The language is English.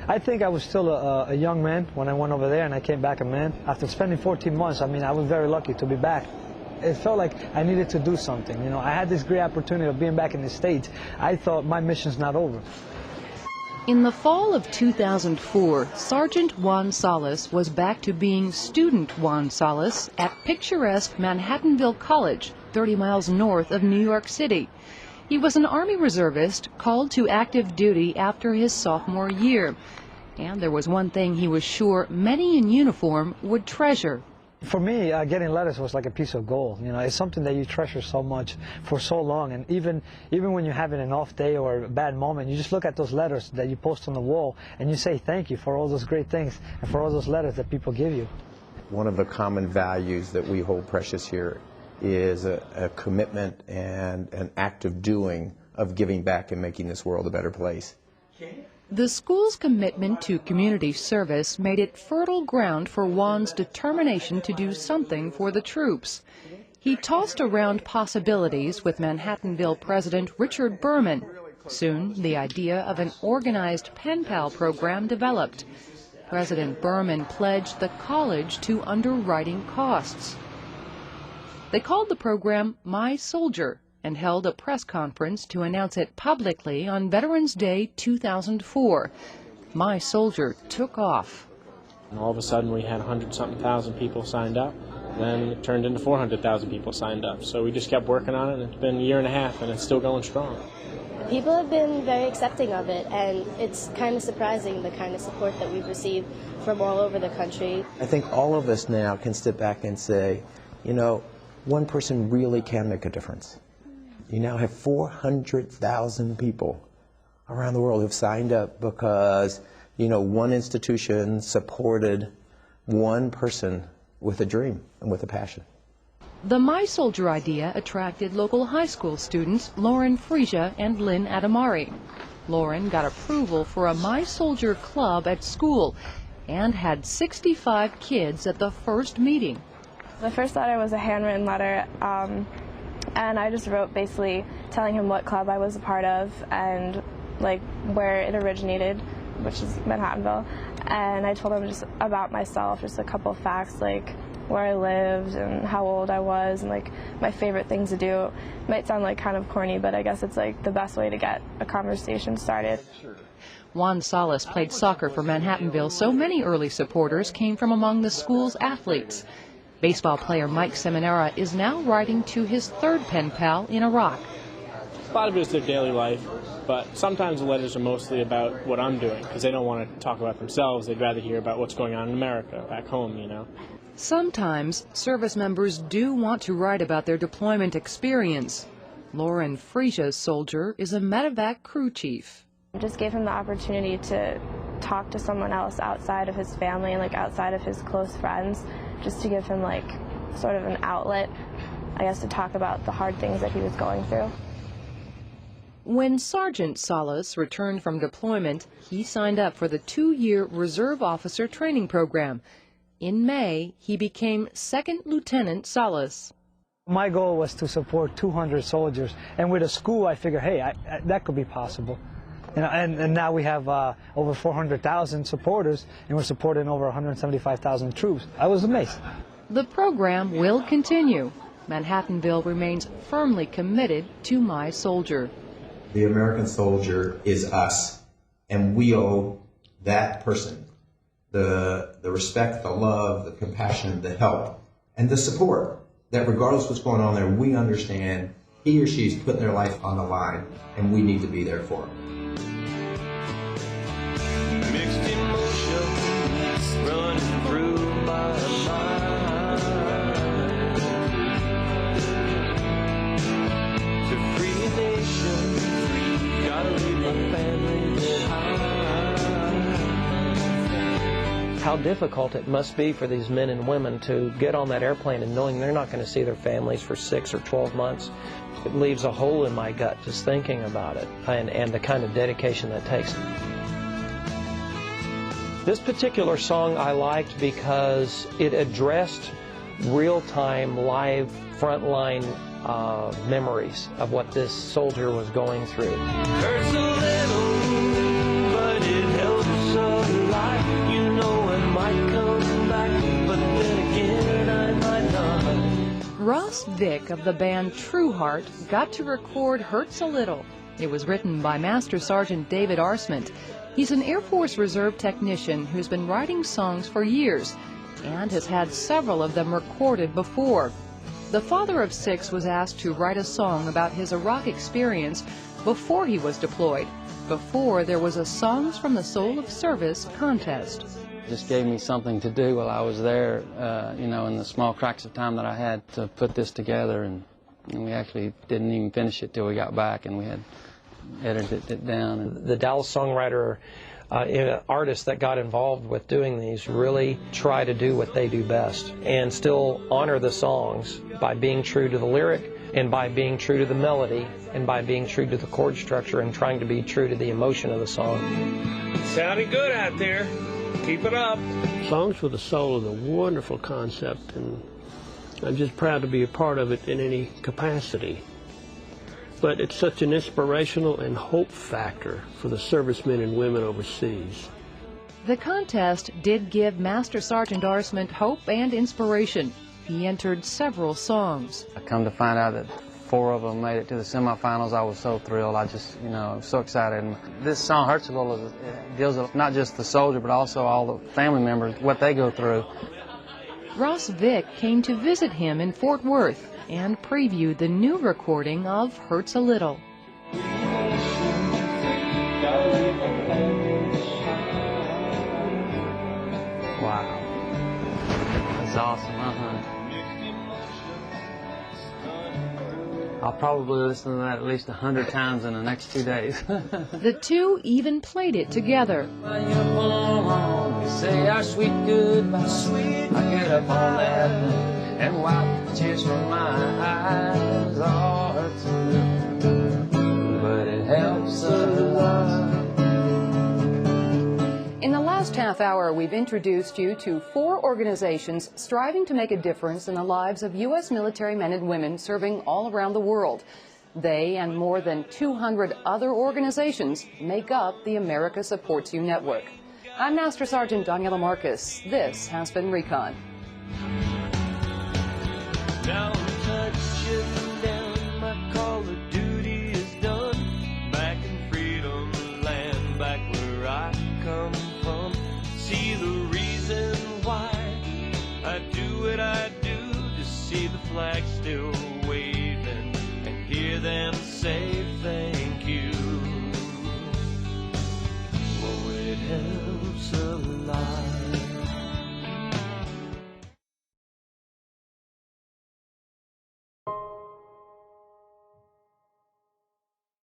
I think I was still a young man when I went over there, and I came back a man. After spending 14 months, I mean, I was very lucky to be back. It felt like I needed to do something. You know, I had this great opportunity of being back in the States. I thought my mission's not over. In the fall of 2004, Sergeant Juan Salas was back to being Student Juan Salas at picturesque Manhattanville College, 30 miles north of New York City. He was an Army reservist called to active duty after his sophomore year. And there was one thing he was sure many in uniform would treasure. For me, getting letters was like a piece of gold. You know, it's something that you treasure so much for so long, and even when you're having an off day or a bad moment, you just look at those letters that you post on the wall and you say thank you for all those great things and for all those letters that people give you. One of the common values that we hold precious here is a commitment and an act of doing, of giving back and making this world a better place. The school's commitment to community service made it fertile ground for Juan's determination to do something for the troops. He tossed around possibilities with Manhattanville President Richard Berman. Soon, the idea of an organized pen pal program developed. President Berman pledged the college to underwriting costs. They called the program My Soldier and held a press conference to announce it publicly on Veterans Day 2004. My Soldier took off. And all of a sudden we had 100-something thousand people signed up. Then it turned into 400,000 people signed up. So we just kept working on it, and it's been a year and a half, and it's still going strong. People have been very accepting of it, and it's kind of surprising the kind of support that we've received from all over the country. I think all of us now can sit back and say, you know, one person really can make a difference. You now have 400,000 people around the world who've signed up because, you know, one institution supported one person with a dream and with a passion. The My Soldier idea attracted local high school students Lauren Frisia and Lynn Adamari. Lauren got approval for a My Soldier club at school and had 65 kids at the first meeting. The first letter was a handwritten letter. And I just wrote basically telling him what club I was a part of and like where it originated, which is Manhattanville. And I told him just about myself, just a couple of facts like where I lived and how old I was and like my favorite things to do. It might sound like kind of corny, but I guess it's like the best way to get a conversation started. Juan Salas played soccer for Manhattanville, so many early supporters came from among the school's athletes. Baseball player Mike Seminara is now writing to his third pen pal in Iraq. A lot of it is their daily life, but sometimes the letters are mostly about what I'm doing, because they don't want to talk about themselves. They'd rather hear about what's going on in America, back home, you know. Sometimes service members do want to write about their deployment experience. Lauren Frisia's soldier is a medevac crew chief. I just gave him the opportunity to talk to someone else outside of his family and like outside of his close friends, just to give him like sort of an outlet, I guess, to talk about the hard things that he was going through. When Sergeant Salas returned from deployment, he signed up for the 2-year Reserve Officer Training Program. In May, he became Second Lieutenant Salas. My goal was to support 200 soldiers, and with a school, I figured, hey, that could be possible. You know, and now we have over 400,000 supporters, and we're supporting over 175,000 troops. I was amazed. The program will continue. Manhattanville remains firmly committed to My Soldier. The American soldier is us, and we owe that person the respect, the love, the compassion, the help, and the support that regardless of what's going on there, we understand he or she's putting their life on the line, and we need to be there for them. Mixed emotions running through my mind. To free a nation, gotta leave my family behind. How difficult it must be for these men and women to get on that airplane and knowing they're not going to see their families for 6 or 12 months. It leaves a hole in my gut just thinking about it and the kind of dedication that takes. This particular song I liked because it addressed real-time, live, frontline memories of what this soldier was going through. Hurts a little, but it helps us. Ross Vick of the band True Heart got to record Hurts a Little. It was written by Master Sergeant David Arsment. He's an Air Force Reserve technician who's been writing songs for years and has had several of them recorded before. The father of 6 was asked to write a song about his Iraq experience before he was deployed, before there was a Songs from the Soul of Service contest. Just gave me something to do while I was there, you know, in the small cracks of time that I had to put this together, and we actually didn't even finish it till we got back, and we had edited it down. And the Dallas songwriter artists that got involved with doing these really try to do what they do best and still honor the songs by being true to the lyric and by being true to the melody and by being true to the chord structure and trying to be true to the emotion of the song. Sounding good out there. Keep it up. Songs for the Soul is a wonderful concept, and I'm just proud to be a part of it in any capacity. But it's such an inspirational and hope factor for the servicemen and women overseas. The contest did give Master Sergeant Arsment hope and inspiration. He entered several songs. I come to find out that 4 of them made it to the semifinals. I was so thrilled. I just, you know, I'm so excited. And this song, Hurts a Little, it deals with not just the soldier, but also all the family members, what they go through. Ross Vick came to visit him in Fort Worth and previewed the new recording of Hurts a Little. Wow. That's awesome, huh? I'll probably listen to that at least 100 times in the next 2 days. The two even played it together. Say our sweet goodbye. I get up on that and wipe the tears from my eyes. Oh, it hurts a little, but it helps a lot. In the last half hour, we've introduced you to 4 organizations striving to make a difference in the lives of U.S. military men and women serving all around the world. They and more than 200 other organizations make up the America Supports You network. I'm Master Sergeant Daniela Marcus. This has been Recon. Now I'm touching down, my call of duty is done. Back in freedom land, back where I come from. See the reason why I do what I do, to see the flag still waving and hear them say